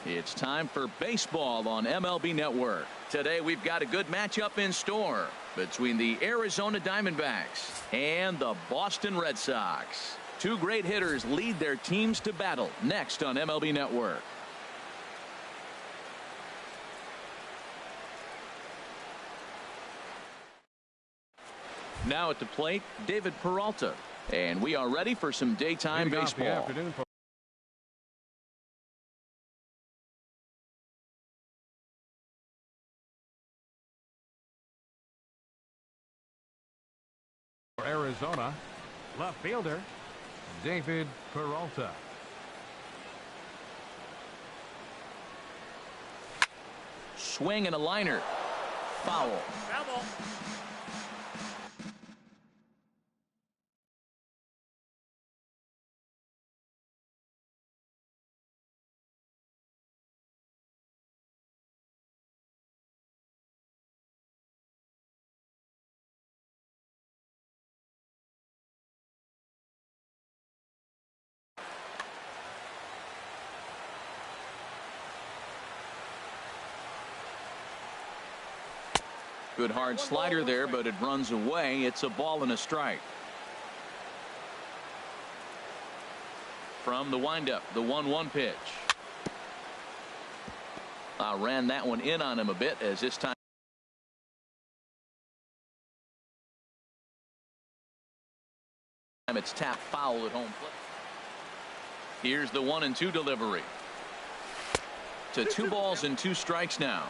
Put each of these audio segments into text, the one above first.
It's time for baseball on MLB Network. Today we've got a good matchup in store between the Arizona Diamondbacks and the Boston Red Sox. Two great hitters lead their teams to battle next on MLB Network. Now at the plate, David Peralta. And we are ready for some daytime baseball. For Arizona, left fielder David Peralta. Swing and a liner. Foul. Good hard slider there, but it runs away. It's a ball and a strike. From the windup, the 1-1 pitch. Ran that one in on him a bit, as this time it's tapped foul at home plate. Here's the 1-2 delivery. To 2 balls and 2 strikes now.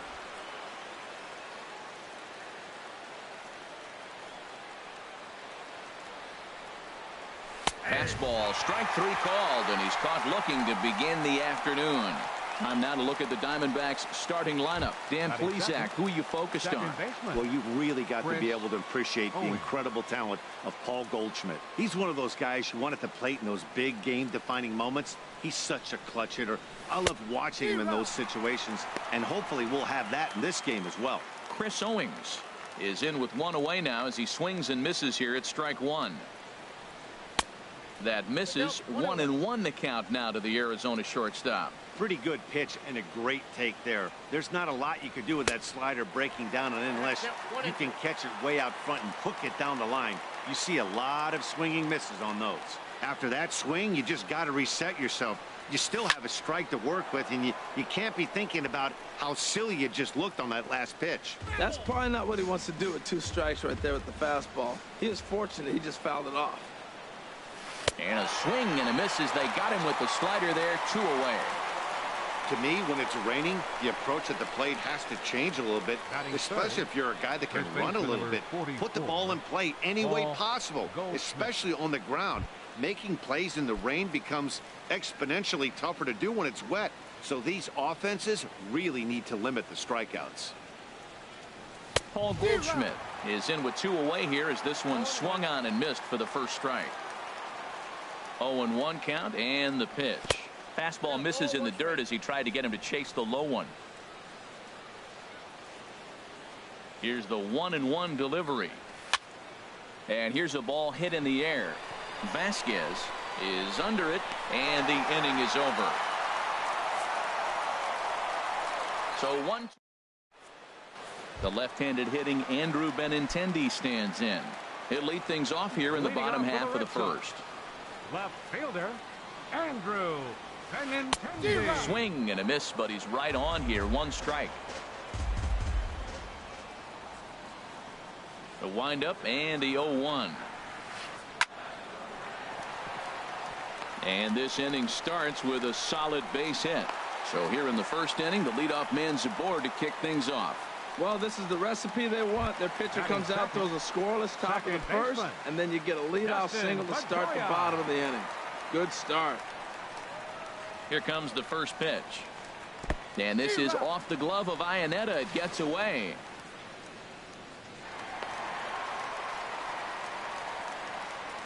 Fastball, strike 3 called, and he's caught looking to begin the afternoon. Time now to look at the Diamondbacks starting lineup. Dan Plesac, who are you focused on? Well, you really got to be able to appreciate the incredible talent of Paul Goldschmidt. He's one of those guys you want at the plate in those big game-defining moments. He's such a clutch hitter. I love watching him in those situations, and hopefully we'll have that in this game as well. Chris Owings is in with 1 away now as he swings and misses here at strike 1. That misses. 1-1 the count now to the Arizona shortstop. Pretty good pitch and a great take there. There's not a lot you could do with that slider breaking down, and unless you can catch it way out front and hook it down the line, you see a lot of swinging misses on those. After that swing, you just got to reset yourself. You still have a strike to work with, and you can't be thinking about how silly you just looked on that last pitch. That's probably not what he wants to do with 2 strikes right there with the fastball. He was fortunate he just fouled it off. And a swing and a miss as they got him with the slider there. 2 away. To me, when it's raining, the approach at the plate has to change a little bit, especially if you're a guy that can run a little bit. Put the ball in play any way possible, especially on the ground. Making plays in the rain becomes exponentially tougher to do when it's wet. So these offenses really need to limit the strikeouts. Paul Goldschmidt is in with 2 away here as this one swung on and missed for the first strike. 0-1 count and the pitch. Fastball misses in the dirt as he tried to get him to chase the low one. Here's the 1-1 delivery. And here's a ball hit in the air. Vasquez is under it, and the inning is over. So 1. The left-handed hitting Andrew Benintendi stands in. He'll lead things off here in the bottom half of the first. Left fielder Andrew Benintendi. Swing and a miss, but he's right on here. 1 strike. The windup and the 0-1. And this inning starts with a solid base hit. So here in the first inning, the leadoff man's aboard to kick things off. Well, this is the recipe they want. Their pitcher comes out, throws a scoreless top of the first, and then you get a leadoff single to start the bottom of the inning. Good start. Here comes the first pitch. And this is off the glove of Iannetta. It gets away.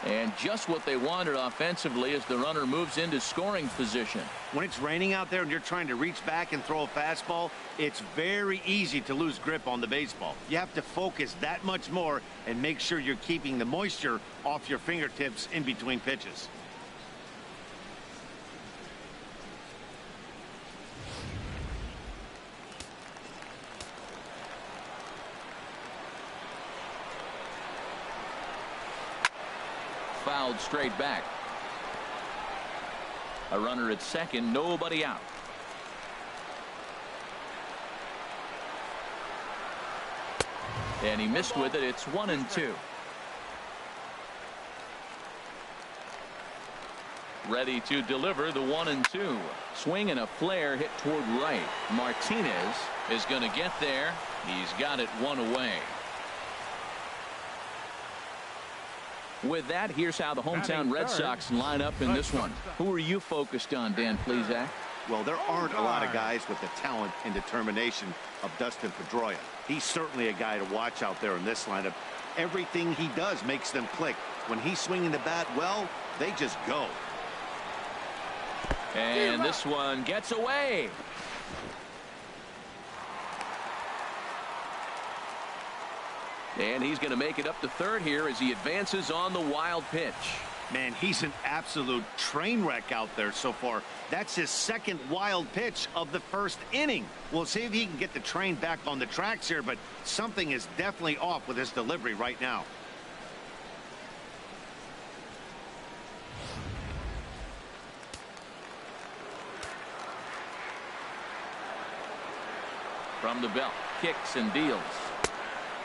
And just what they wanted offensively as the runner moves into scoring position. When it's raining out there and you're trying to reach back and throw a fastball, it's very easy to lose grip on the baseball. You have to focus that much more and make sure you're keeping the moisture off your fingertips in between pitches. fouled straight back. A runner at second, nobody out. And he missed with it. It's 1-2. Ready to deliver the 1-2. Swing and a flare hit toward right. Martinez is going to get there. He's got it one away. With that, here's how the hometown Red Sox line up in this one. Who are you focused on, Dan Plesac? Well, there aren't a lot of guys with the talent and determination of Dustin Pedroia. He's certainly a guy to watch out there in this lineup. Everything he does makes them click. When he's swinging the bat well, they just go. And this one gets away. And he's going to make it up to third here as he advances on the wild pitch. Man, he's an absolute train wreck out there so far. That's his second wild pitch of the first inning. We'll see if he can get the train back on the tracks here, but something is definitely off with his delivery right now. From the belt, kicks and deals.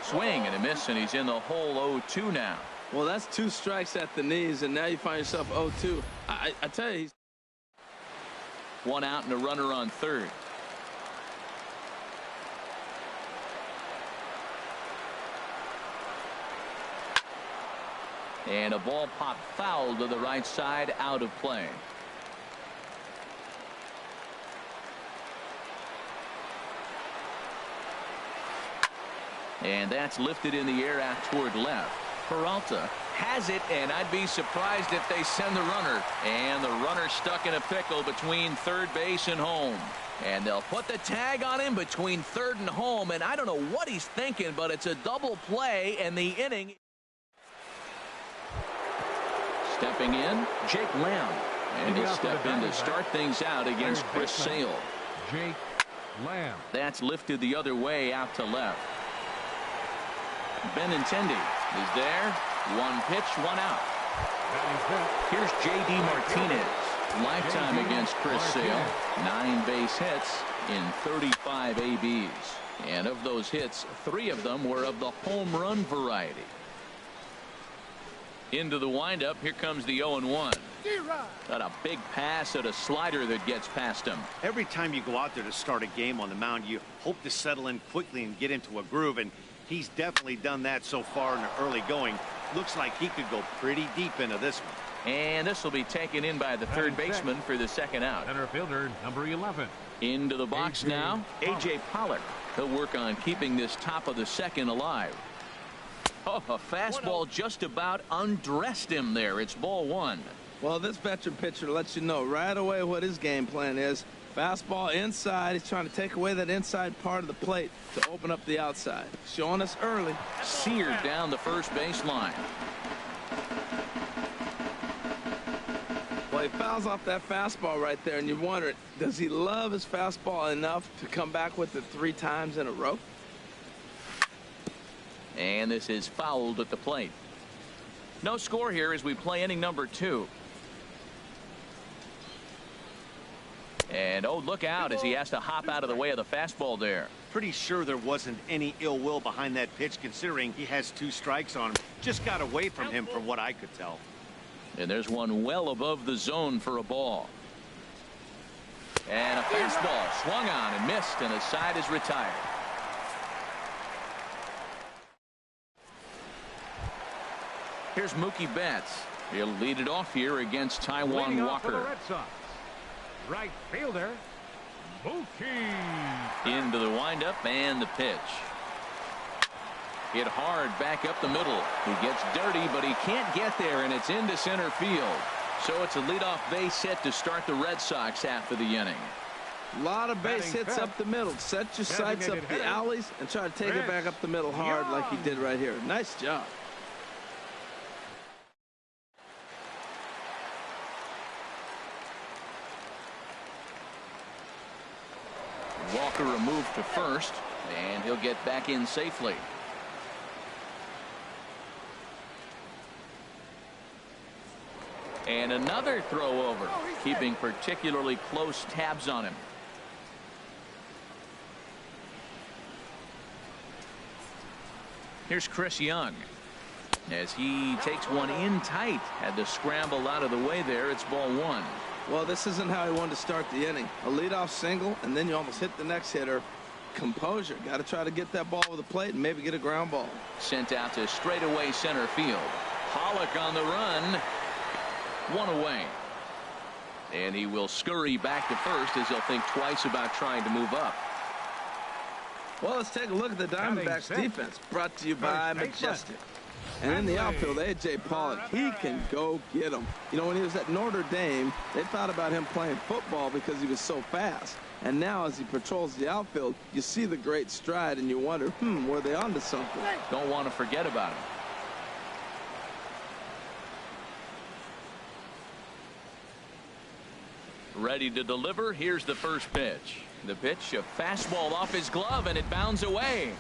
Swing and a miss, and he's in the hole 0-2 now. Well, that's 2 strikes at the knees, and now you find yourself 0-2. I tell you, he's 1 out and a runner on third. And a ball popped foul to the right side, out of play. And that's lifted in the air out toward left. Peralta has it, and I'd be surprised if they send the runner. And the runner stuck in a pickle between third base and home. And they'll put the tag on him between third and home. And I don't know what he's thinking, but it's a double play, and the inning. Stepping in, Jake Lamb. And he'll step in to start things out against Chris Sale. Jake Lamb. That's lifted the other way out to left. Benintendi is there. 1 pitch, 1 out. Here's J.D. Martinez. Lifetime against Chris Sale. 9 base hits in 35 ABs. And of those hits, 3 of them were of the home run variety. Into the windup. Here comes the 0-1. Got a big pass at a slider that gets past him. Every time you go out there to start a game on the mound, you hope to settle in quickly and get into a groove, and he's definitely done that so far in the early going. Looks like he could go pretty deep into this one. And this will be taken in by the third baseman for the second out. Center fielder, number 11. Into the box now, A.J. Pollock. He'll work on keeping this top of the second alive. Oh, a fastball just about undressed him there. It's ball 1. Well, this veteran pitcher lets you know right away what his game plan is. Fastball inside. He's trying to take away that inside part of the plate to open up the outside. Showing us early. Seared down the first baseline. Well, he fouls off that fastball right there, and you wonder, does he love his fastball enough to come back with it 3 times in a row? And this is fouled at the plate. No score here as we play inning number 2. And oh, look out as he has to hop out of the way of the fastball there. Pretty sure there wasn't any ill will behind that pitch, considering he has 2 strikes on him. Just got away from him from what I could tell. And there's one well above the zone for a ball. And a fastball swung on and missed, and the side is retired. Here's Mookie Betts. He'll lead it off here against Taijuan Leading off for Walker. the Red Sox, right fielder, Mookie. Into the windup and the pitch. Hit hard back up the middle. He gets dirty, but he can't get there, and it's into center field. So it's a leadoff base hit to start the Red Sox after the inning. A lot of base hits up the middle. Set your sights up the alleys and try to take it back up the middle hard like he did right here. Nice job. Walker removed to first, and he'll get back in safely. And another throw over, keeping particularly close tabs on him. Here's Chris Young as he takes one in tight. Had to scramble out of the way there. It's ball one. Well, this isn't how he wanted to start the inning. A leadoff single, and then you almost hit the next hitter. Composure. Got to try to get that ball over the plate and maybe get a ground ball. Sent out to straightaway center field. Pollock on the run. One away. And he will scurry back to first as he'll think twice about trying to move up. Well, let's take a look at the Diamondbacks defense, brought to you by Majestic. And in the outfield, A.J. Pollock, he can go get them. You know, when he was at Notre Dame, they thought about him playing football because he was so fast. And now as he patrols the outfield, you see the great stride and you wonder, were they onto something? Don't want to forget about him. Ready to deliver. Here's the first pitch. The pitch, a fastball off his glove, and it bounds away.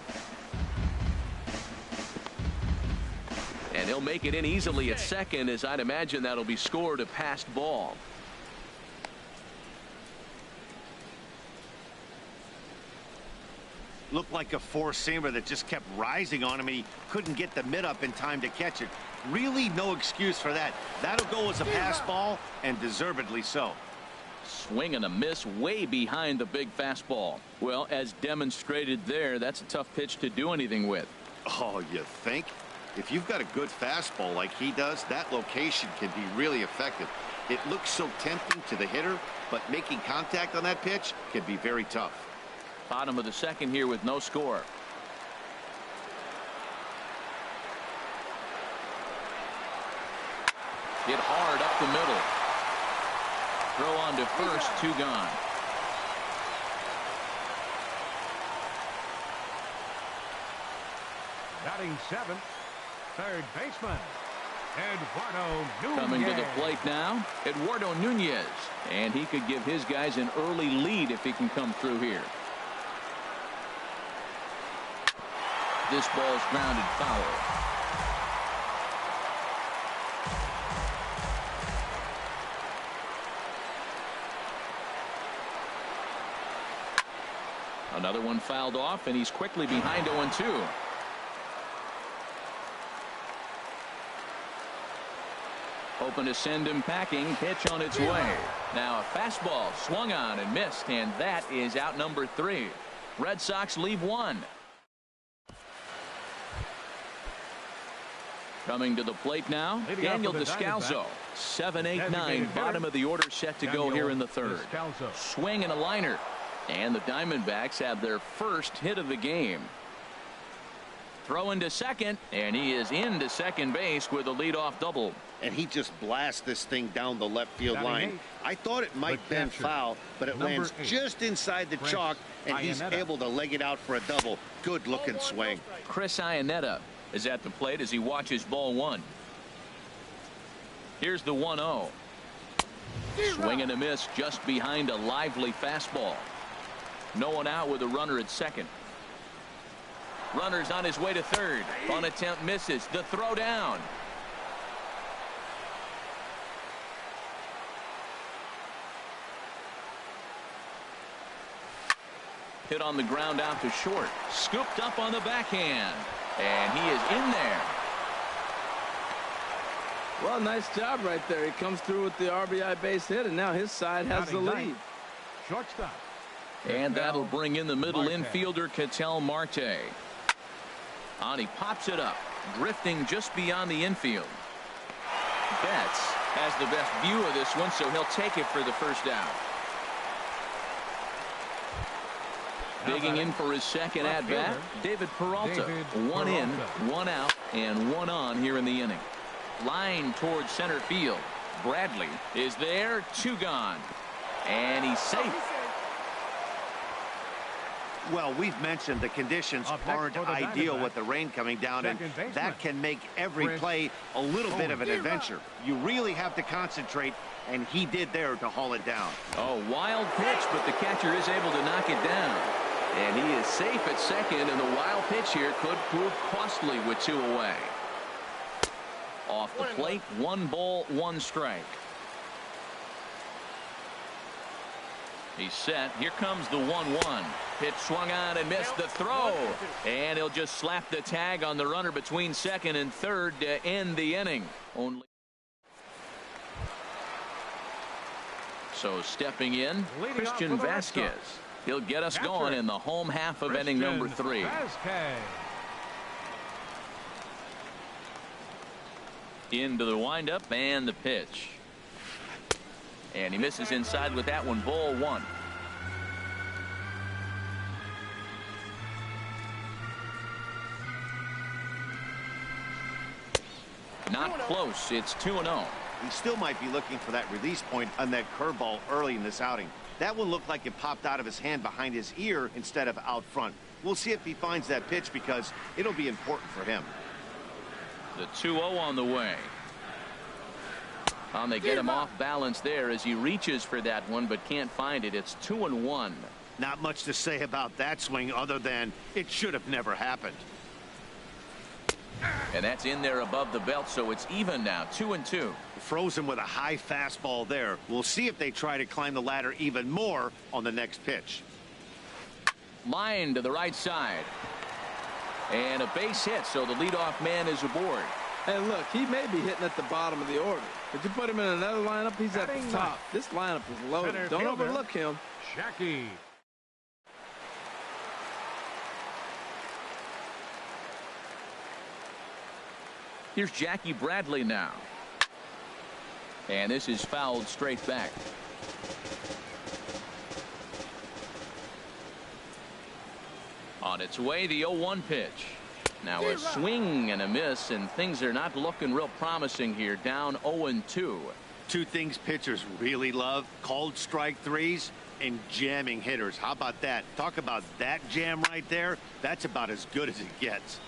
And he'll make it in easily at second, as I'd imagine that'll be scored a passed ball. Looked like a four-seamer that just kept rising on him, and he couldn't get the mid up in time to catch it. Really no excuse for that. That'll go as a pass ball, and deservedly so. Swing and a miss way behind the big fastball. Well, as demonstrated there, that's a tough pitch to do anything with. Oh, you think? If you've got a good fastball like he does, that location can be really effective. It looks so tempting to the hitter, but making contact on that pitch can be very tough. Bottom of the second here with no score. Hit hard up the middle. Throw on to first, two gone. Batting seventh, third baseman, Eduardo Nunez. Coming to the plate now, Eduardo Nunez. And he could give his guys an early lead if he can come through here. This ball's grounded foul. Another one fouled off, and he's quickly behind 0-2. Hoping to send him packing. Pitch on its way. Now a fastball swung on and missed, and that is out number 3. Red Sox leave one. Coming to the plate now, Daniel Descalso. 7-8-9, bottom of the order set to go here in the third. Swing and a liner. And the Diamondbacks have their first hit of the game. Throw into second, and he is into second base with a leadoff double. And he just blasts this thing down the left field line. I thought it might bend foul, but it lands just inside the chalk, and he's able to leg it out for a double. Good looking swing. Chris Iannetta is at the plate as he watches ball one. Here's the 1-0. Swing and a miss just behind a lively fastball. No one out with a runner at second. Runner's on his way to third. Bunt attempt misses. The throw down. Hit on the ground out to short. Scooped up on the backhand. And he is in there. Well, nice job right there. He comes through with the RBI base hit, and now his side has the lead. Shortstop. And that'll bring in the middle infielder, Ketel Marte. On he pops it up, drifting just beyond the infield. Betts has the best view of this one, so he'll take it for the first out. Digging in for his second at-bat, David Peralta. One in, one out, and one on here in the inning. Line towards center field. Bradley is there, two gone. And he's safe. Well, we've mentioned the conditions aren't ideal with the rain coming down, and that can make every play a little bit of an adventure. You really have to concentrate, and he did there to haul it down. Oh, wild pitch, but the catcher is able to knock it down. And he is safe at second, and the wild pitch here could prove costly with two away. Off the plate, 1 ball, 1 strike. He's set. Here comes the 1-1. Pitch swung on and missed the throw. And he'll just slap the tag on the runner between second and third to end the inning. So stepping in, Christian Vasquez. He'll get us going in the home half of inning number 3. Into the windup and the pitch. And he misses inside with that one. Ball 1. Not close. It's 2-0. He still might be looking for that release point on that curveball early in this outing. That one looked like it popped out of his hand behind his ear instead of out front. We'll see if he finds that pitch because it'll be important for him. The 2-0 on the way. They get him off balance there as he reaches for that one but can't find it. It's 2-1. Not much to say about that swing other than it should have never happened. And that's in there above the belt, so it's even now, 2-2. Frozen with a high fastball there. We'll see if they try to climb the ladder even more on the next pitch. Line to the right side. And a base hit, so the leadoff man is aboard. And look, he may be hitting at the bottom of the order. But you put him in another lineup, he's at the top. This lineup is loaded. Don't overlook him. Jackie. Here's Jackie Bradley now. And this is fouled straight back. On its way, the 0-1 pitch. Now a swing and a miss, and things are not looking real promising here. Down 0-2. Two things pitchers really love: called strike threes and jamming hitters. How about that? Talk about that jam right there. That's about as good as it gets.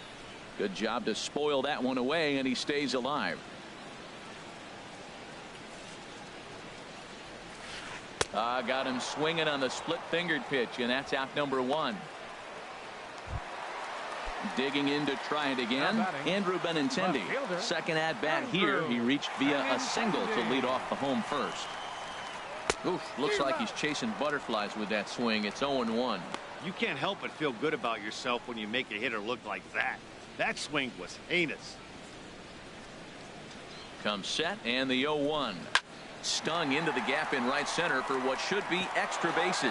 Good job to spoil that one away, and he stays alive. Got him swinging on the split-fingered pitch, and that's out number 1. Digging in to try it again, Andrew Benintendi. Second at-bat here. He reached via a single to lead off the home first. Oof, looks like he's chasing butterflies with that swing. It's 0-1. You can't help but feel good about yourself when you make a hitter look like that. That swing was heinous. Comes set, and the 0-1. Stung into the gap in right center for what should be extra bases.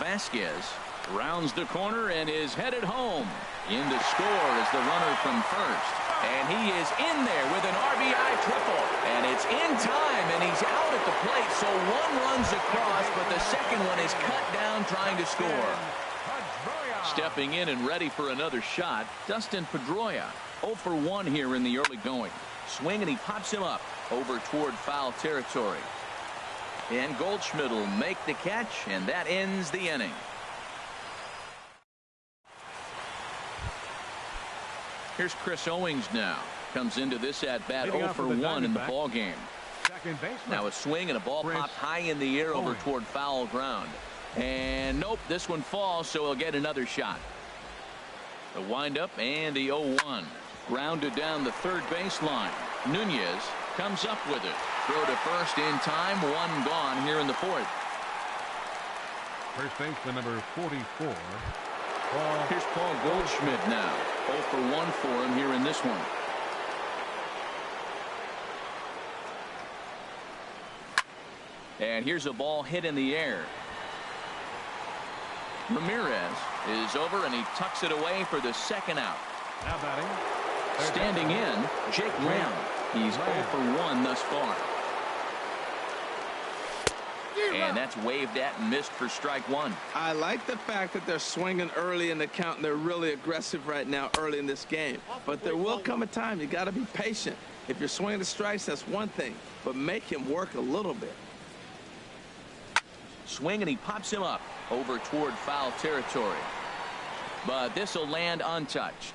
Vasquez rounds the corner and is headed home. In to score is the runner from first. And he is in there with an RBI triple. And it's in time, and he's out at the plate. So 1 runs across, but the second one is cut down trying to score. Stepping in and ready for another shot, Dustin Pedroia. 0 for 1 here in the early going. Swing, and he pops him up over toward foul territory. And Goldschmidt will make the catch, and that ends the inning. Here's Chris Owings now. Comes into this at-bat 0 for 1 in the ball game. Now a swing and a ball popped high in the air over toward foul ground. And nope, this one falls, so he'll get another shot. The windup and the 0-1. Grounded down the third baseline. Nunez comes up with it. Throw to first in time. 1 gone here in the 4th. First baseman number 44. Here's Paul Goldschmidt now. 0 for 1 for him here in this one. And here's a ball hit in the air. Ramirez is over, and he tucks it away for the second out. Now batting. Standing in, Jake Lamb. He's 0 for 1 thus far. And that's waved at and missed for strike 1. I like the fact that they're swinging early in the count, and they're really aggressive right now early in this game. But there will come a time you got to be patient. If you're swinging the strikes, that's one thing, but make him work a little bit. Swing, and he pops him up over toward foul territory. But this will land untouched.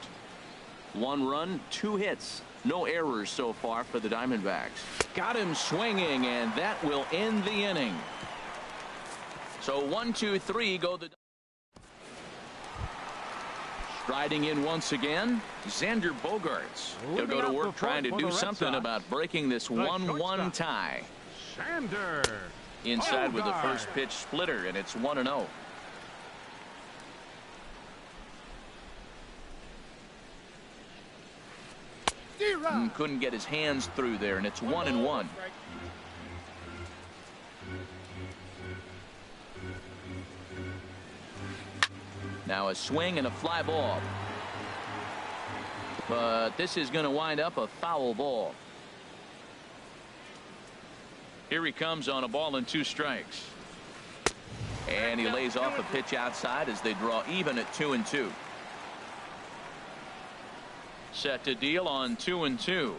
1 run, 2 hits. No errors so far for the Diamondbacks. Got him swinging, and that will end the inning. So 1, 2, 3 go the Striding in once again, Xander Bogaerts. He'll go to work trying to do something about breaking this 1-1 tie. Xander Inside with the first pitch splitter, and it's 1-0. Couldn't get his hands through there, and it's 1-1. Now a swing and a fly ball. But this is going to wind up a foul ball. Here he comes on a ball and 2 strikes. And he lays off a pitch outside as they draw even at 2-2. Set to deal on 2-2.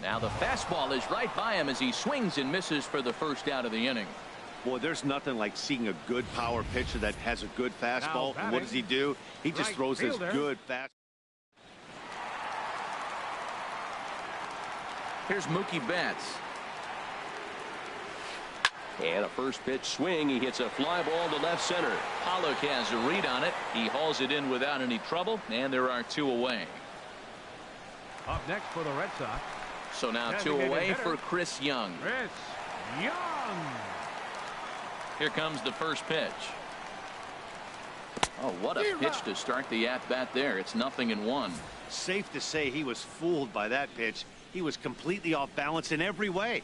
Now the fastball is right by him as he swings and misses for the first out of the inning. Boy, there's nothing like seeing a good power pitcher that has a good fastball. And what does he do? He just throws his good fastball. Here's Mookie Betts. And a first pitch swing. He hits a fly ball to left center. Pollock has a read on it. He hauls it in without any trouble, and there are 2 away. Up next for the Red Sox. So now 2 away for Chris Young. Chris Young. Here comes the first pitch. Oh, what a pitch to start the at-bat there. It's 0-1. Safe to say he was fooled by that pitch. He was completely off balance in every way.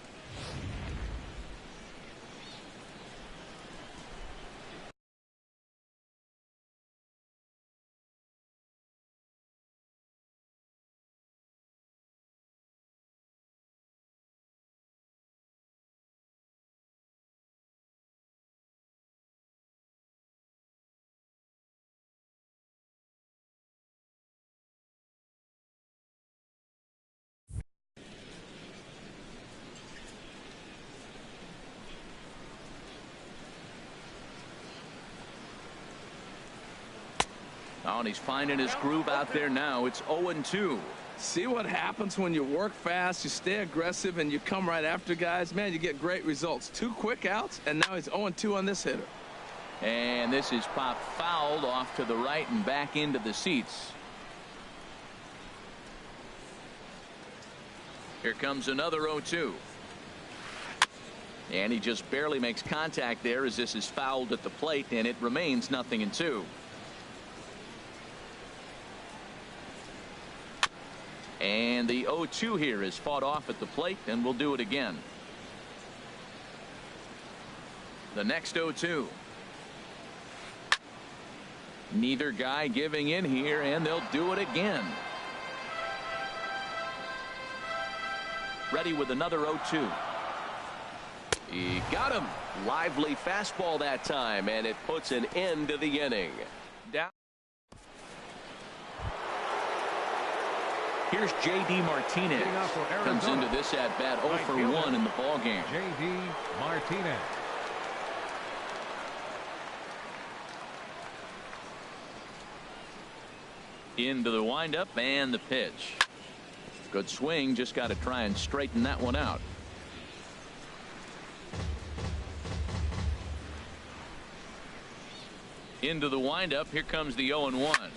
Oh, and he's finding his groove out there now. It's 0-2. See what happens when you work fast, you stay aggressive, and you come right after guys. Man, you get great results. 2 quick outs, and now he's 0-2 on this hitter. And this is popped fouled off to the right and back into the seats. Here comes another 0-2. And he just barely makes contact there as this is fouled at the plate, and it remains 0-2. And the 0-2 here is fought off at the plate, and we'll do it again. The next 0-2. Neither guy giving in here, and they'll do it again. Ready with another 0-2. He got him. Lively fastball that time, and it puts an end to the inning. Down. Here's J.D. Martinez. Comes into this at bat 0 for 1 in the ball game. J.D. Martinez. Into the windup and the pitch. Good swing. Just got to try and straighten that one out. Into the windup. Here comes the 0-1.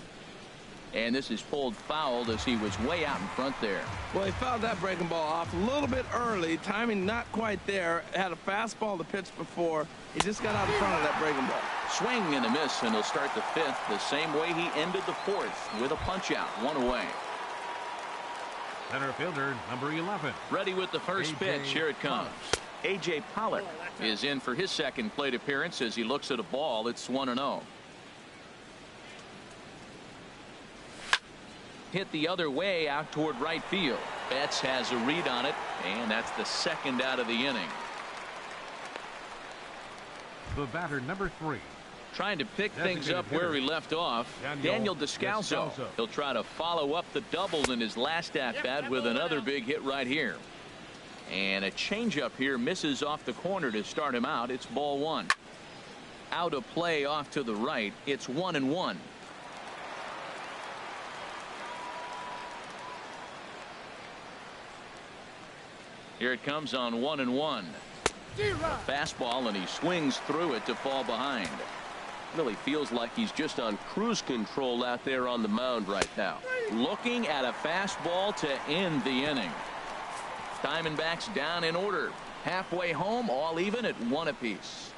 And this is pulled fouled as he was way out in front there. Well, he fouled that breaking ball off a little bit early. Timing not quite there. Had a fastball to pitch before. He just got out in front of that breaking ball. Swing and a miss, and he'll start the 5th the same way he ended the 4th with a punch out. 1 away. Center fielder number 11. Ready with the first pitch. Here it comes. A.J. Pollock is in for his second plate appearance as he looks at a ball. It's 1-0. Hit the other way out toward right field. Betts has a read on it, and that's the second out of the inning. The batter number 3. Trying to pick things up where he left off. Daniel Descalso. He'll try to follow up the double in his last at bat with another big hit right here. And a changeup here misses off the corner to start him out. It's ball 1. Out of play off to the right. It's 1-1. Here it comes on 1-1. A fastball, and he swings through it to fall behind. Really feels like he's just on cruise control out there on the mound right now. Looking at a fastball to end the inning. Diamondbacks down in order. Halfway home, all even at 1 apiece.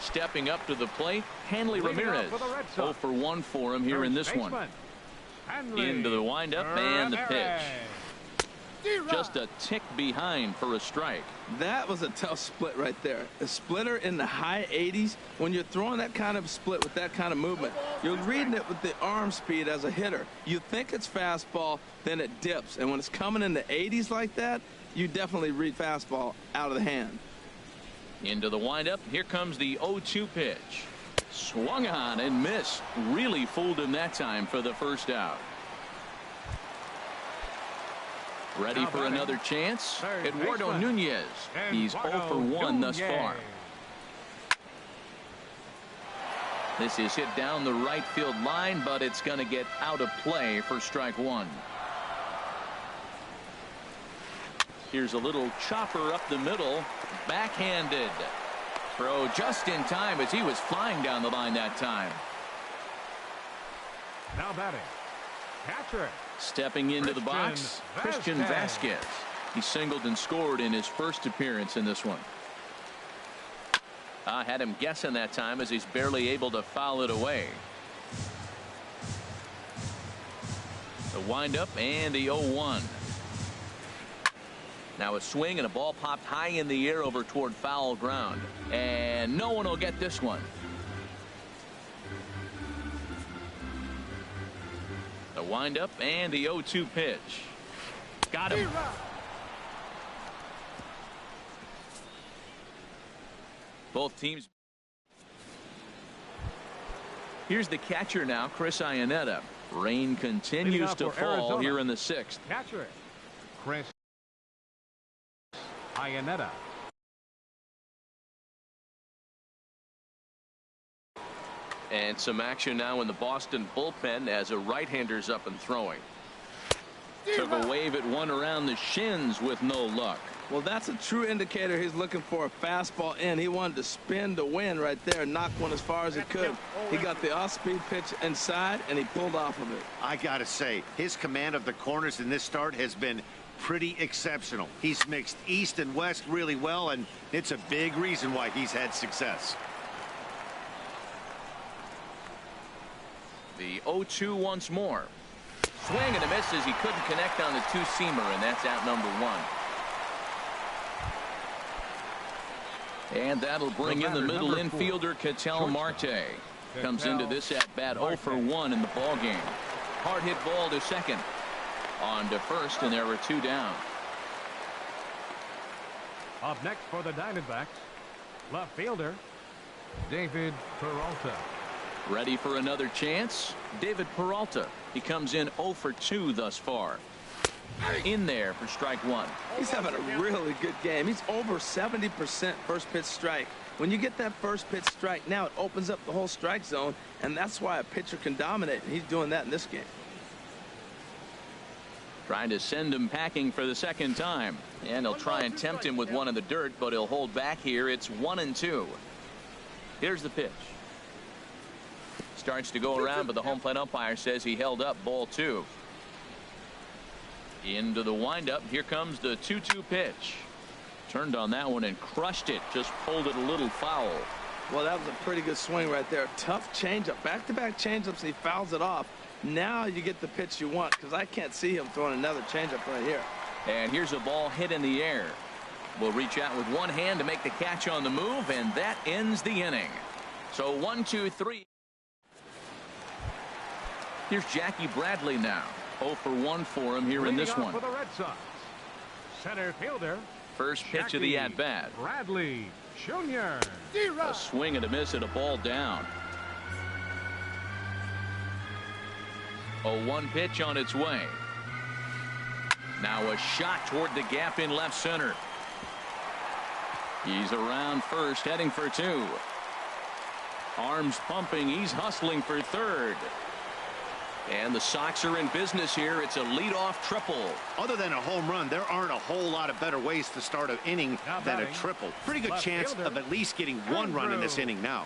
Stepping up to the plate, Hanley Ramirez. 0 for 1 for him here in this one. Into the windup and the pitch. Just a tick behind for a strike. That was a tough split right there. A splitter in the high 80s. When you're throwing that kind of split with that kind of movement, you're reading it with the arm speed as a hitter. You think it's fastball, then it dips. And when it's coming in the 80s like that, you definitely read fastball out of the hand. Into the windup. Here comes the 0-2 pitch. Swung on and missed. Really fooled him that time for the first out. Ready for another chance? Eduardo Nunez. He's 0 for 1 thus far. This is hit down the right field line, but it's going to get out of play for strike 1. Here's a little chopper up the middle. Backhanded. Throw just in time as he was flying down the line that time. Now batting, catcher. Stepping into the box, Christian Vasquez. He singled and scored in his first appearance in this one. Had him guessing that time as he's barely able to foul it away. The windup and the 0-1. Now a swing and a ball popped high in the air over toward foul ground. And no one will get this one. The windup and the 0-2 pitch. Got him. Both teams. Here's the catcher now, Chris Iannetta. Rain continues to fall Arizona here in the 6th. Catcher, Chris Iannetta. And some action now in the Boston bullpen as a right-hander's up and throwing. Took a wave at one around the shins with no luck. Well, that's a true indicator he's looking for a fastball in. He wanted to spin to win right there, knock one as far as he could. He got the off-speed pitch inside, and he pulled off of it. I got to say, his command of the corners in this start has been pretty exceptional. He's mixed east and west really well, and it's a big reason why he's had success. The 0-2 once more. Swing and a miss as he couldn't connect on the two-seamer, and that's out number 1. And that'll bring in the middle infielder, Ketel Marte. Comes into this at-bat 0 for 1 in the ballgame. Hard hit ball to second. On to first, and there were 2 down. Up next for the Diamondbacks, left fielder, David Peralta. Ready for another chance? David Peralta. He comes in 0 for 2 thus far. In there for strike 1. He's having a really good game. He's over 70% first pitch strike. When you get that first pitch strike, now it opens up the whole strike zone, and that's why a pitcher can dominate, and he's doing that in this game. Trying to send him packing for the second time. And he'll try and tempt him with one in the dirt, but he'll hold back here. It's 1-2. Here's the pitch. Starts to go around, but the home plate umpire says he held up. Ball 2. Into the windup. Here comes the 2-2 pitch. Turned on that one and crushed it. Just pulled it a little foul. Well, that was a pretty good swing right there. Tough changeup. Back-to-back changeups, and he fouls it off. Now you get the pitch you want, because I can't see him throwing another changeup right here. And here's a ball hit in the air. Will reach out with one hand to make the catch on the move, and that ends the inning. So 1, 2, 3. Here's Jackie Bradley now. 0 for 1 for him here in this one. For the Red Sox, center fielder. First pitch of the at-bat. Bradley Jr. A swing and a miss at a ball down. A 1 pitch on its way. Now a shot toward the gap in left center. He's around first, heading for 2. Arms pumping. He's hustling for third. And the Sox are in business here. It's a leadoff triple. Other than a home run, there aren't a whole lot of better ways to start an inning than a triple. Pretty good chance of at least getting one run in this inning now.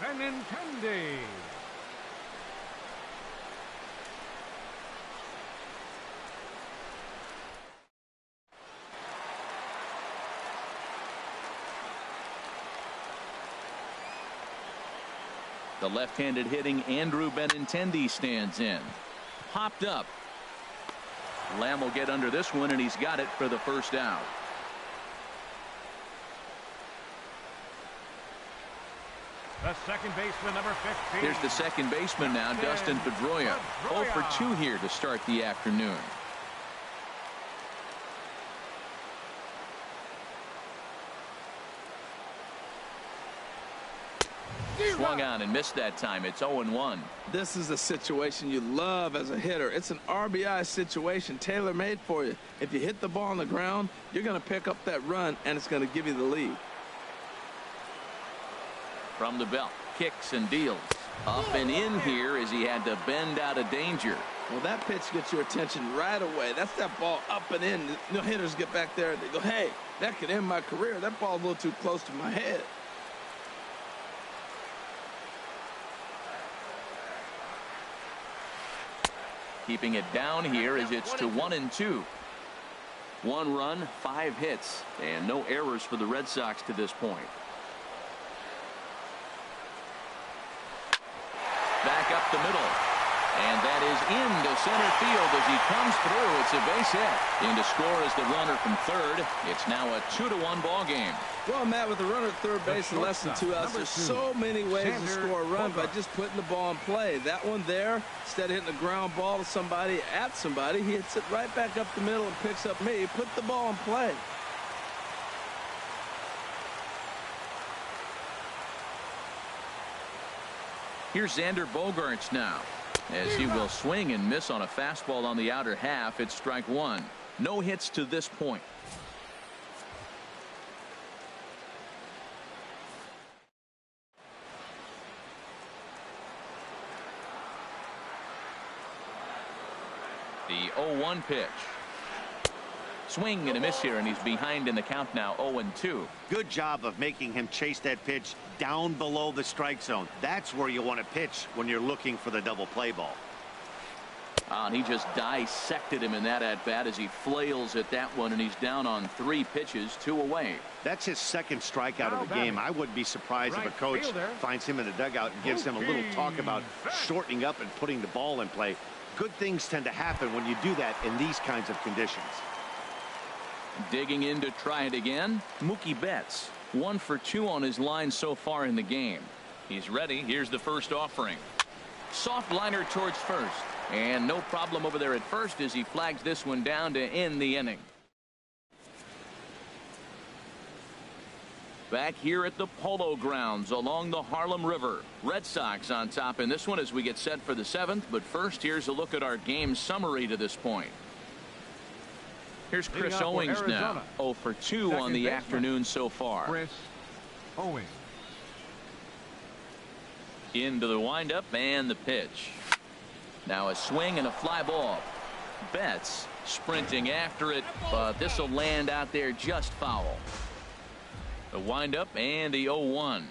The left-handed hitting Andrew Benintendi stands in. Popped up. Lamb will get under this one, and he's got it for the first out. The second baseman, number 15. Here's the second baseman now, Dustin Pedroia. 0 for 2 here to start the afternoon. Swung on and missed that time. It's 0-1. This is a situation you love as a hitter. It's an RBI situation tailor-made for you. If you hit the ball on the ground, you're going to pick up that run, and it's going to give you the lead. From the belt, kicks and deals. Up and in here as he had to bend out of danger. Well, that pitch gets your attention right away. That's that ball up and in. Hitters get back there and they go, hey, that could end my career. That ball's a little too close to my head. Keeping it down here as it's to 1-2. 1 run, 5 hits, and no errors for the Red Sox to this point. Back up the middle. And that is into center field as he comes through. It's a base hit. In to score is the runner from third. It's now a 2-1 ball game. Well, Matt, with the runner at third base and less than 2 outs, there's so many ways to score a run by just putting the ball in play. That one there, instead of hitting a ground ball to somebody, at somebody, he hits it right back up the middle and picks up me. Put the ball in play. Here's Xander Bogaerts now, as he will swing and miss on a fastball on the outer half. It's strike 1. No hits to this point. The 0-1 pitch. Swing and a miss here, and he's behind in the count now, 0-2. Good job of making him chase that pitch down below the strike zone. That's where you want to pitch when you're looking for the double play ball. And he just dissected him in that at-bat as he flails at that one, and he's down on 3 pitches, 2 away. That's his second strikeout of the game. I wouldn't be surprised if a coach finds him in the dugout and gives him a little talk about shortening up and putting the ball in play. Good things tend to happen when you do that in these kinds of conditions. Digging in to try it again, Mookie Betts. 1 for 2 on his line so far in the game. He's ready. Here's the first offering. Soft liner towards first. And no problem over there at first as he flags this one down to end the inning. Back here at the Polo Grounds along the Harlem River. Red Sox on top in this one as we get set for the 7th. But first, here's a look at our game summary to this point. Here's Chris Owings now. 0 for 2 on the afternoon so far. Chris Owings. Into the windup and the pitch. Now a swing and a fly ball. Betts sprinting after it, but this will land out there just foul. The windup and the 0-1.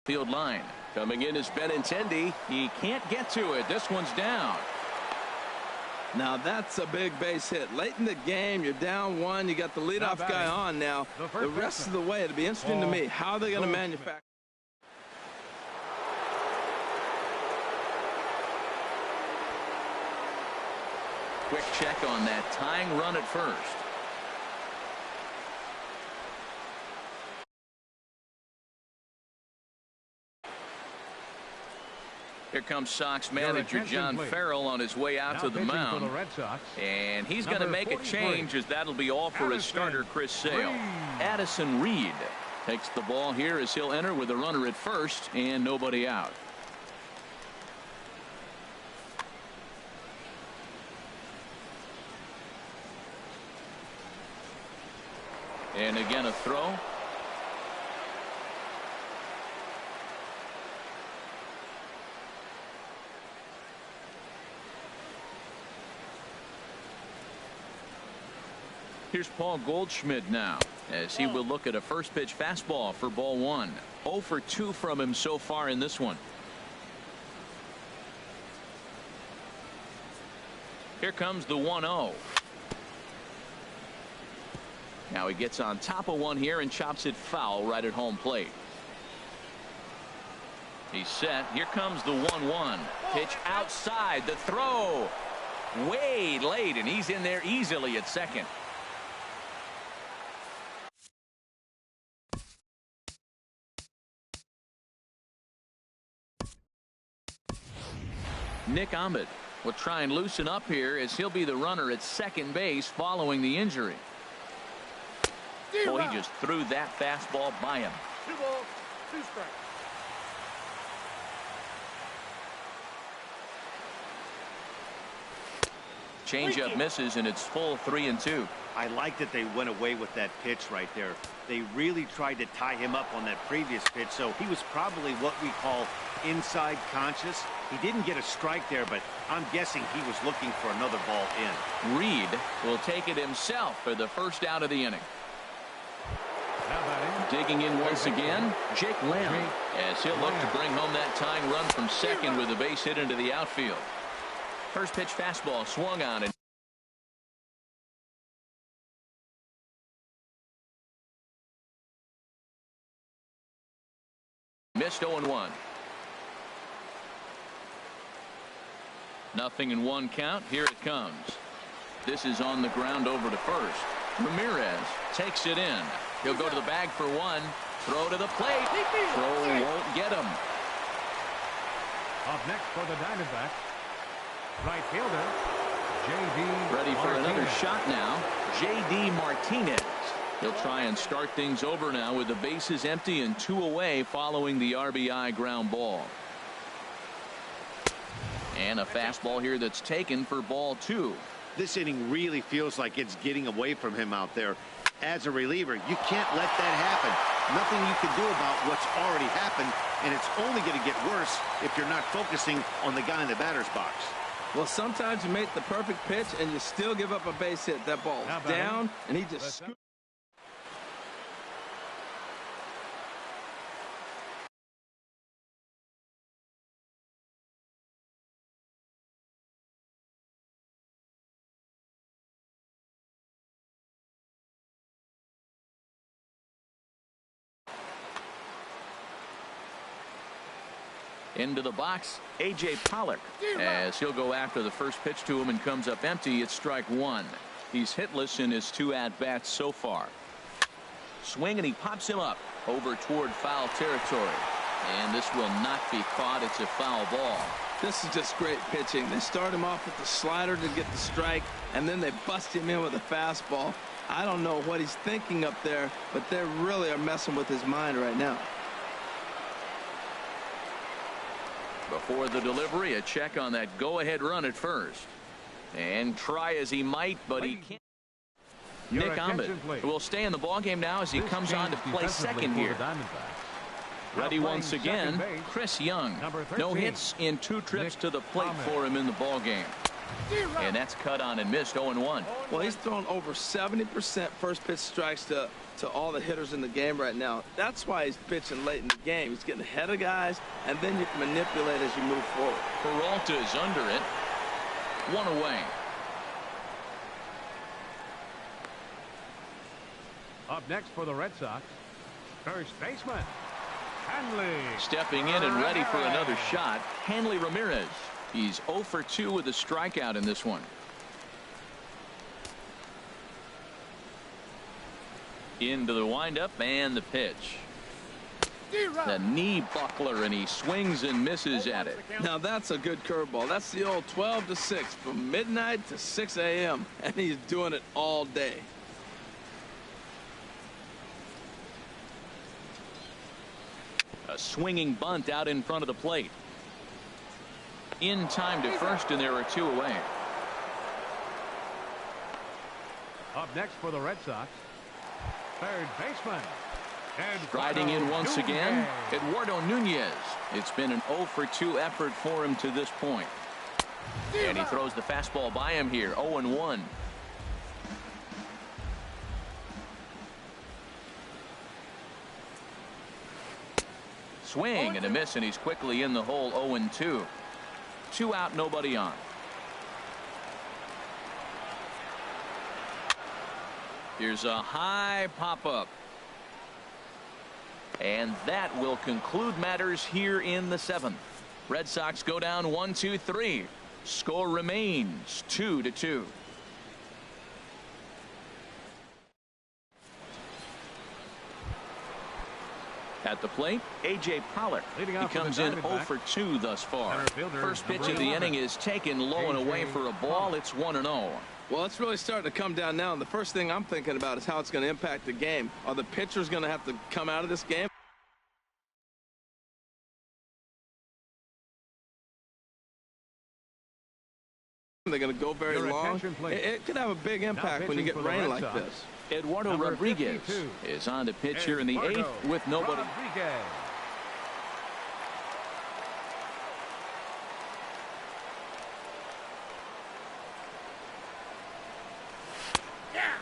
Field line. Coming in is Benintendi. He can't get to it. This one's down. Now that's a big base hit. Late in the game, you're down 1. You got the leadoff guy on now. The rest of the way, it'll be interesting to me how they're going to manufacture. Quick check on that tying run at first. Here comes Sox manager John Farrell on his way out to the mound. And he's going to make a change as that'll be all for his starter Chris Sale. Addison Reed takes the ball here as he'll enter with a runner at first and nobody out. And again a throw. Here's Paul Goldschmidt now, as he will look at a first pitch fastball for ball 1. 0 for 2 from him so far in this one. Here comes the 1-0. Now he gets on top of one here and chops it foul right at home plate. He's set. Here comes the 1-1. Pitch outside. The throw way late, and he's in there easily at second. Nick Ahmed will try and loosen up here as he'll be the runner at second base following the injury. Boy, he just threw that fastball by him. 2 balls, 2 strikes. Changeup misses, and it's full 3-2. I like that they went away with that pitch right there. They really tried to tie him up on that previous pitch, so he was probably what we call inside conscious. He didn't get a strike there, but I'm guessing he was looking for another ball in. Reed will take it himself for the first out of the inning. Digging in once again, Jake Lamb, as he'll look to bring home that tying run from second with a base hit into the outfield. First pitch fastball swung on and missed. 0-1. Nothing in 1 count. Here it comes. This is on the ground over to first. Ramirez takes it in. He'll go to the bag for 1. Throw to the plate. Throw won't get him. Up next for the Diamondbacks, right fielder, J.D. Ready for another shot now. J.D. Martinez. He'll try and start things over now with the bases empty and 2 away following the RBI ground ball. And a fastball here that's taken for ball 2. This inning really feels like it's getting away from him out there. As a reliever, you can't let that happen. Nothing you can do about what's already happened, and it's only going to get worse if you're not focusing on the guy in the batter's box. Well, sometimes you make the perfect pitch and you still give up a base hit. That ball's down, and he just into the box, A.J. Pollock, as he'll go after the first pitch to him and comes up empty. It's strike 1. He's hitless in his 2 at-bats so far. Swing, and he pops him up over toward foul territory. And this will not be caught. It's a foul ball. This is just great pitching. They start him off with the slider to get the strike, and then they bust him in with a fastball. I don't know what he's thinking up there, but they really are messing with his mind right now. Before the delivery, a check on that go-ahead run at first. And try as he might, but he can't. Nick Ahmed will stay in the ballgame now as he comes on to play second here. Ready once again, Chris Young. No hits in 2 trips to the plate for him in the ballgame. And that's cut on and missed. 0-1. Well, he's thrown over 70% first pitch strikes to all the hitters in the game right now. That's why he's pitching late in the game. He's getting ahead of guys, and then you can manipulate as you move forward. Peralta is under it. 1 away. Up next for the Red Sox, first baseman, Hanley. Stepping in and ready for another shot, Hanley Ramirez. He's 0 for 2 with a strikeout in this one. Into the windup and the pitch. The knee buckler, and he swings and misses at it. Now that's a good curveball. That's the old 12 to 6 from midnight to 6 a.m. and he's doing it all day. A swinging bunt out in front of the plate. In time to first, and there are 2 away. Up next for the Red Sox, third baseman, Riding in once again, Eduardo Nunez. It's been an 0 for 2 effort for him to this point. And he throws the fastball by him here. 0-1. Swing and a miss, and he's quickly in the hole. 0-2. 2 out, nobody on. Here's a high pop-up. And that will conclude matters here in the 7th. Red Sox go down 1-2-3. Score remains 2-2. At the plate, A.J. Pollock. He comes in 0 for 2 thus far. First pitch of the inning is taken low and away for a ball. It's 1-0. Well, it's really starting to come down now. And the first thing I'm thinking about is how it's going to impact the game. Are the pitchers going to have to come out of this game? They're going to go very long. It could have a big impact when you get rain like this. Eduardo Rodriguez is on to pitch here in the 8th with nobody.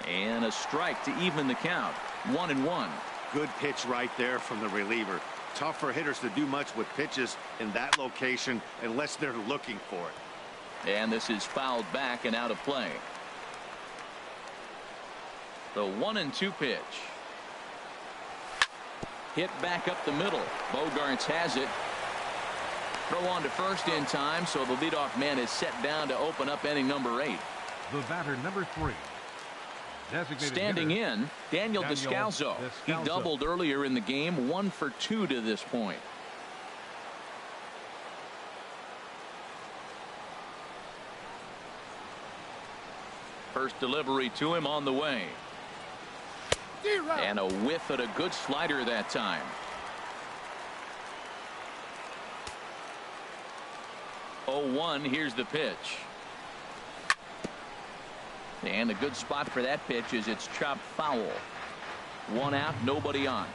And a strike to even the count. 1-1. Good pitch right there from the reliever. Tough for hitters to do much with pitches in that location unless they're looking for it. And this is fouled back and out of play. The 1-2 pitch. Hit back up the middle. Bogarts has it. Throw on to first in time, so the leadoff man is set down to open up inning number 8. The batter, number 3. Standing in, Daniel Descalso. He doubled earlier in the game, 1 for 2 to this point. First delivery to him on the way. And a whiff at a good slider that time. 0-1. Here's the pitch. And a good spot for that pitch is it's chopped foul. 1 out, nobody on.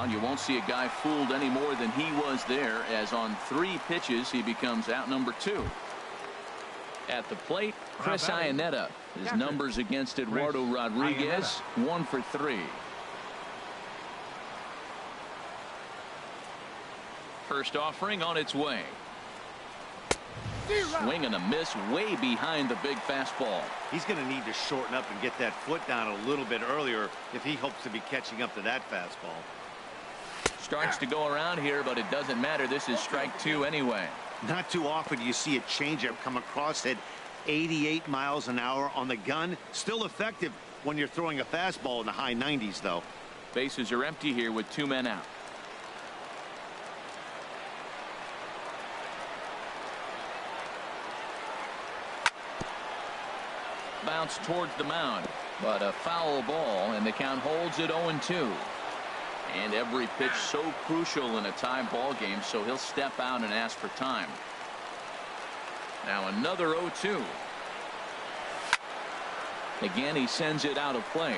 You won't see a guy fooled any more than he was there, as on 3 pitches he becomes out number 2. At the plate, Chris Iannetta. His numbers against Eduardo Rodriguez, 1 for 3. First offering on its way. Swing and a miss way behind the big fastball. He's going to need to shorten up and get that foot down a little bit earlier if he hopes to be catching up to that fastball. Starts to go around here, but it doesn't matter. This is strike 2 anyway. Not too often do you see a changeup come across at 88 miles an hour on the gun. Still effective when you're throwing a fastball in the high 90s, though. Bases are empty here with 2 men out. Bounce towards the mound, but a foul ball, and the count holds at 0-2. And every pitch so crucial in a tie ball game, so he'll step out and ask for time. Now another 0-2. Again, he sends it out of play.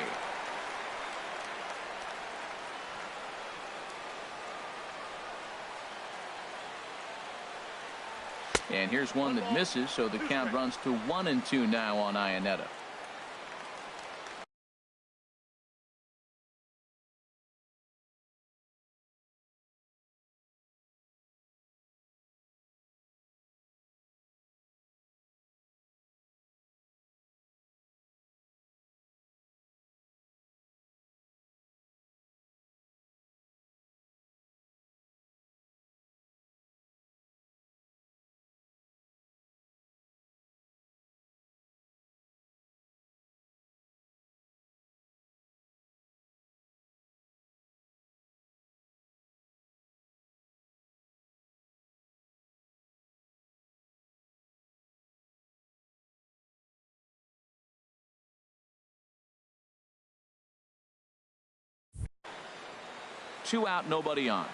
And here's one that misses, so the count runs to 1-2 now on Iannetta. Two out, nobody on.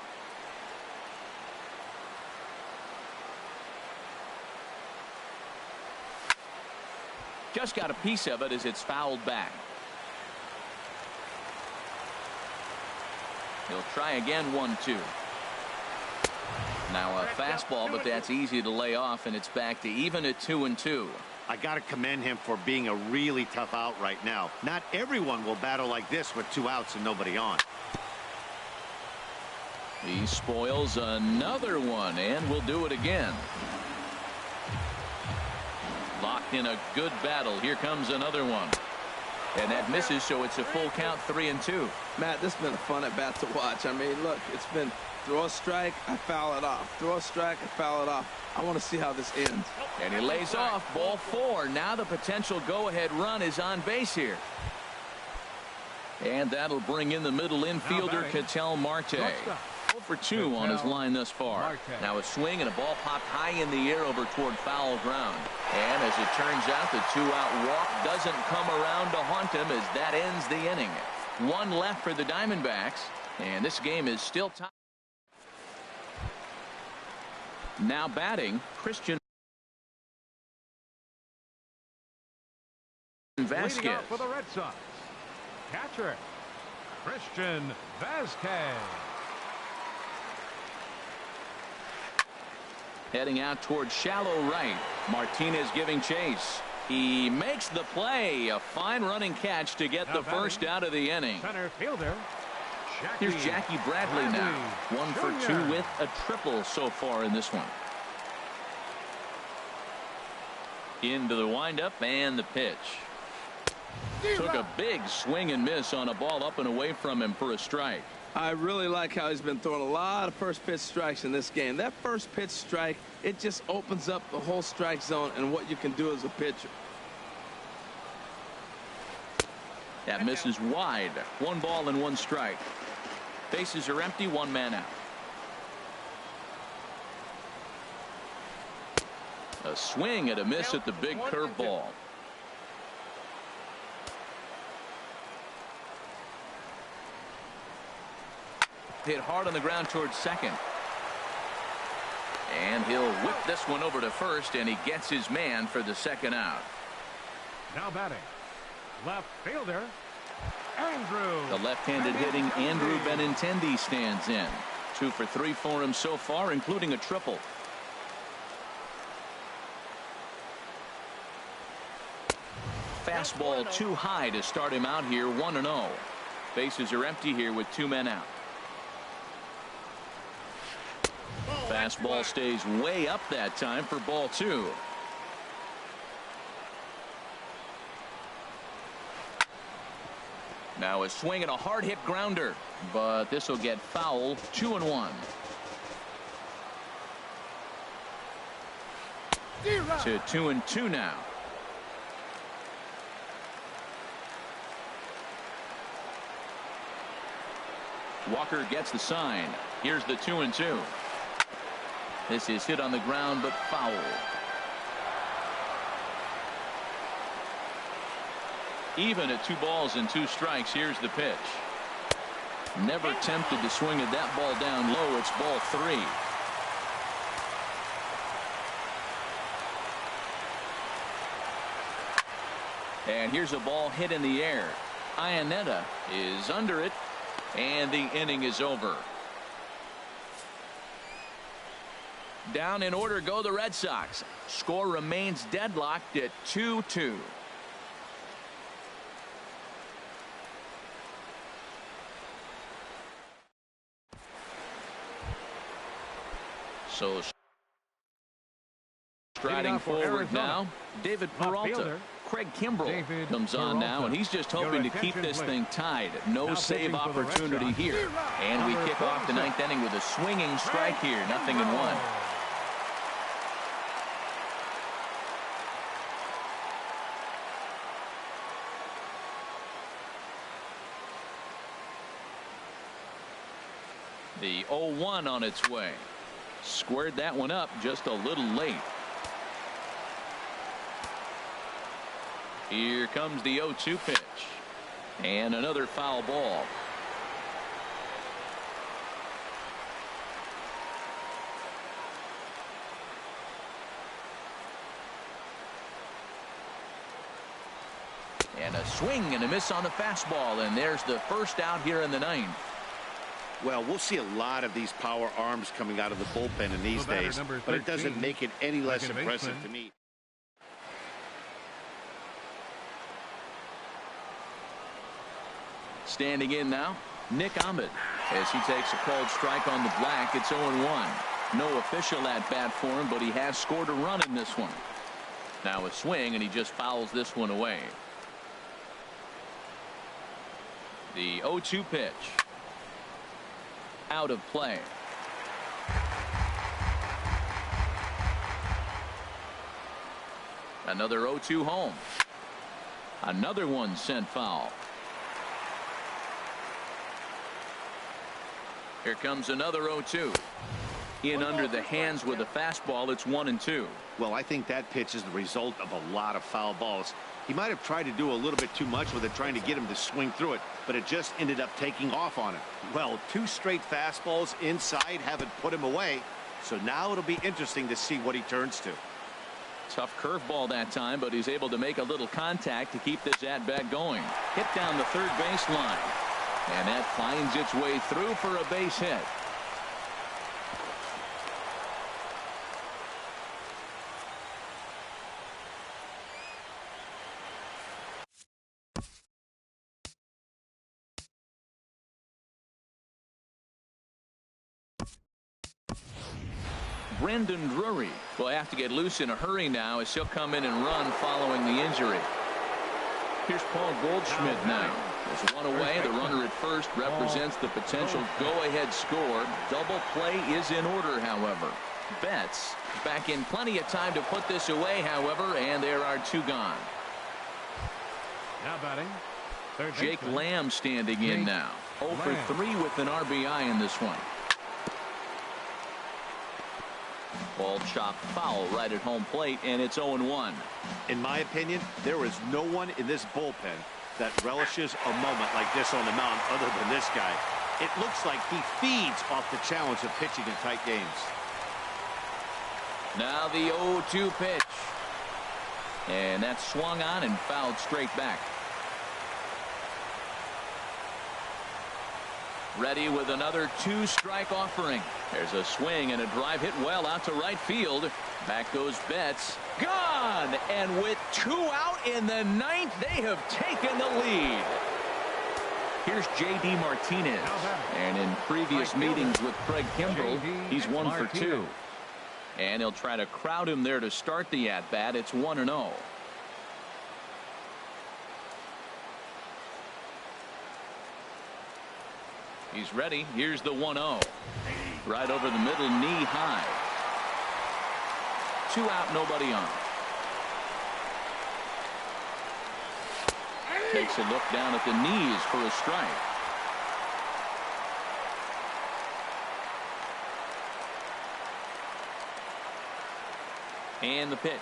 Just got a piece of it as it's fouled back. He'll try again. 1-2. Now a fastball, but that's easy to lay off, and it's back to even at 2-2. I got to commend him for being a really tough out right now. Not everyone will battle like this with 2 outs and nobody on. He spoils another one and will do it again. Locked in a good battle. Here comes another one. And that misses, so it's a full count, 3-2. Matt, this has been a fun at bat to watch. I mean, look, it's been throw a strike, I foul it off. Throw a strike, I foul it off. I want to see how this ends. And he lays off, ball 4. Now the potential go-ahead run is on base here. And that'll bring in the middle infielder, Ketel Marte. 0 for 2 on his line thus far. Now a swing and a ball popped high in the air over toward foul ground. And as it turns out, the 2-out walk doesn't come around to haunt him as that ends the inning. 1 left for the Diamondbacks, and this game is still tied. Now batting, Christian Vasquez. Leading off for the Red Sox, catcher Christian Vasquez. Heading out towards shallow right. Martinez giving chase. He makes the play. A fine running catch to get the first out of the inning. Center fielder. Here's Jackie Bradley now. 1 for 2 with a triple so far in this one. Into the windup and the pitch. Took a big swing and miss on a ball up and away from him for a strike. I really like how he's been throwing a lot of first pitch strikes in this game. That first pitch strike, it just opens up the whole strike zone and what you can do as a pitcher. That misses wide. 1 ball and 1 strike. Bases are empty, 1 man out. A swing and a miss at the big curveball. Hit hard on the ground towards second. And he'll whip this one over to first, and he gets his man for the 2nd out. Now batting, left fielder Andrew. The left-handed hitting Andrew Benintendi stands in. 2 for 3 for him so far, including a triple. Fastball too high to start him out here, 1-0. Bases are empty here with 2 men out. Fastball stays way up that time for ball 2. Now a swing and a hard hit grounder, but this will get foul. 2-1. To 2-2 now. Walker gets the sign. Here's the 2-2. This is hit on the ground but foul. Even at 2 balls and 2 strikes. Here's the pitch. Never tempted to swing at that ball down low. It's ball 3. And here's a ball hit in the air. Iannetta is under it, and the inning is over. Down in order go the Red Sox. Score remains deadlocked at 2-2. So striding forward now, David Peralta. Craig Kimbrell comes on now, and he's just hoping to keep this thing tied. No save opportunity here. And we kick off the 9th inning with a swinging strike here. 0-1. The 0-1 on its way. Squared that one up just a little late. Here comes the 0-2 pitch. And another foul ball. And a swing and a miss on the fastball. And there's the 1st out here in the 9th. Well, we'll see a lot of these power arms coming out of the bullpen in these days, but it doesn't make it any less impressive to me. Standing in now, Nick Ahmed, as he takes a called strike on the black. It's 0-1. No official at bat for him, but he has scored a run in this one. Now a swing, and he just fouls this one away. The 0-2 pitch. Out of play. Another 0-2 home. Another one sent foul. Here comes another 0-2. In under the hands with a fastball. It's 1-2. Well, I think that pitch is the result of a lot of foul balls. He might have tried to do a little bit too much with it, trying to get him to swing through it, but it just ended up taking off on him. Well, 2 straight fastballs inside haven't put him away, so now it'll be interesting to see what he turns to. Tough curveball that time, but he's able to make a little contact to keep this at-bat going. Hit down the third base line, and that finds its way through for a base hit. Brandon Drury will have to get loose in a hurry now, as he'll come in and run following the injury. Here's Paul Goldschmidt now. There's one away. The runner at first represents the potential go-ahead score. Double play is in order, however. Betts back in plenty of time to put this away, however, and there are 2 gone. Now batting, Jake Lamb standing in now. 0 for 3 with an RBI in this one. Ball chopped foul right at home plate, and it's 0-1. In my opinion, there is no one in this bullpen that relishes a moment like this on the mound other than this guy. It looks like he feeds off the challenge of pitching in tight games. Now the 0-2 pitch. And that's swung on and fouled straight back. Ready with another 2-strike offering. There's a swing and a drive hit well out to right field. Back goes Betts. Gone! And with 2 out in the 9th, they have taken the lead. Here's J.D. Martinez. And in previous meetings with Craig Kimbrell, he's 1 for 2. And he'll try to crowd him there to start the at-bat. It's 1-0. He's ready. Here's the 1-0. Right over the middle, knee high. 2 out, nobody on. Takes a look down at the knees for a strike. And the pitch.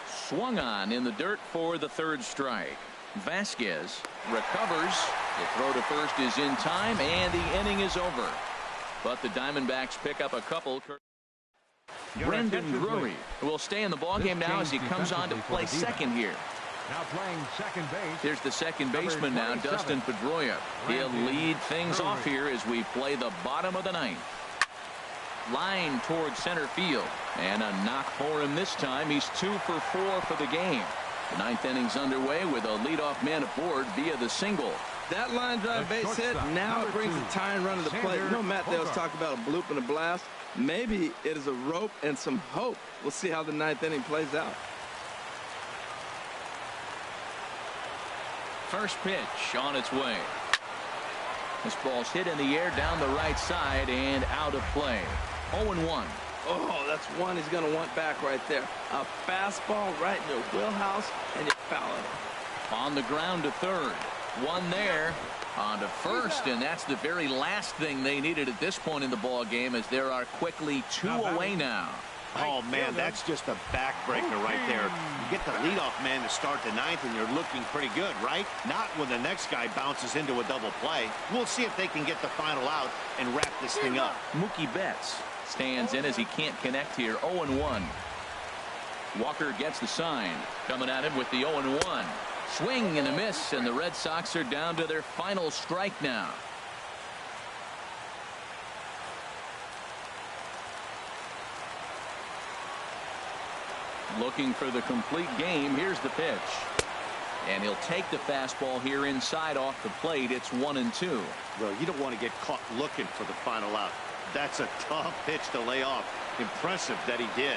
Swung on in the dirt for the 3rd strike. Vasquez recovers. The throw to first is in time, and the inning is over. But the Diamondbacks pick up a couple. Brandon Drury will stay in the ballgame now as he comes on to play second here. Now playing second base. Here's the second baseman now, Dustin Pedroia. He'll lead things off here as we play the bottom of the 9th. Line towards center field, and a knock for him this time. He's 2 for 4 for the game. The 9th inning's underway with a leadoff man aboard via the single. That line drive base hit, now it brings the tying run to the plate. You know, Matt, they was talking about a bloop and a blast. Maybe it is a rope and some hope. We'll see how the 9th inning plays out. First pitch on its way. This ball's hit in the air down the right side and out of play. 0-1. Oh, that's one he's going to want back right there. A fastball right in the wheelhouse, and you foul it. On the ground to third. One there. On to first, and that's the very last thing they needed at this point in the ball game, as there are quickly 2 away now. Oh, man, that's just a backbreaker right there. You get the leadoff man to start the 9th, and you're looking pretty good, right? Not when the next guy bounces into a double play. We'll see if they can get the final out and wrap this thing up. Mookie Betts stands in as he can't connect here. 0-1. Walker gets the sign. Coming at him with the 0-1. Swing and a miss, and the Red Sox are down to their final strike now. Looking for the complete game. Here's the pitch. And he'll take the fastball here inside off the plate. It's 1-2. Well, you don't want to get caught looking for the final out. That's a tough pitch to lay off. Impressive that he did.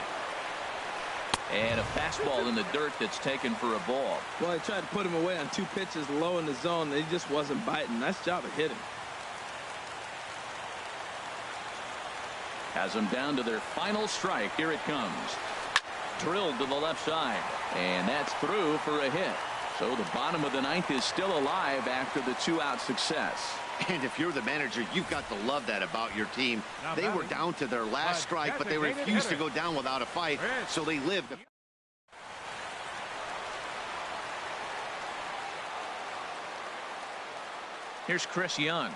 And a fastball in the dirt that's taken for a ball. Well, he tried to put him away on 2 pitches low in the zone. He just wasn't biting. Nice job of hitting. Has them down to their final strike. Here it comes. Drilled to the left side. And that's through for a hit. So the bottom of the 9th is still alive after the 2-out success. And if you're the manager, you've got to love that about your team. They were down to their last strike, but they refused to go down without a fight, so they lived. Here's Chris Young.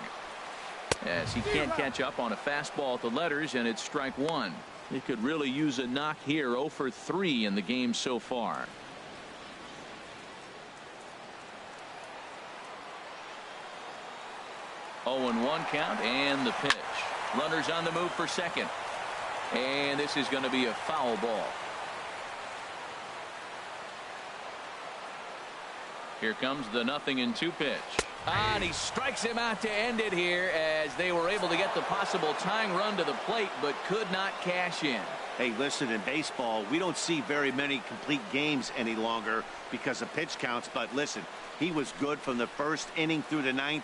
As he can't catch up on a fastball at the letters, and it's strike 1. He could really use a knock here. 0 for 3 in the game so far. Oh, and 1 count, and the pitch. Runners on the move for second. And this is going to be a foul ball. Here comes the 0-2 pitch. And he strikes him out to end it here as they were able to get the possible tying run to the plate, but could not cash in. Hey, listen, in baseball, we don't see very many complete games any longer because of pitch counts. But listen, he was good from the first inning through the 9th.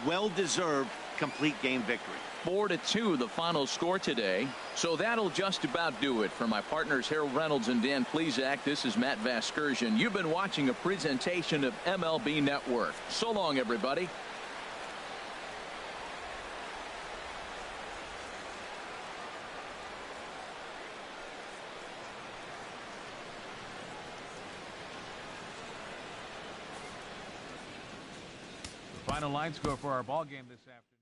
Well-deserved complete game victory. 4-2 the final score today. So that'll just about do it. For my partners Harold Reynolds and Dan Plesac, this is Matt Vasgersian. You've been watching a presentation of MLB Network. So long, everybody. Final line score for our ball game this afternoon.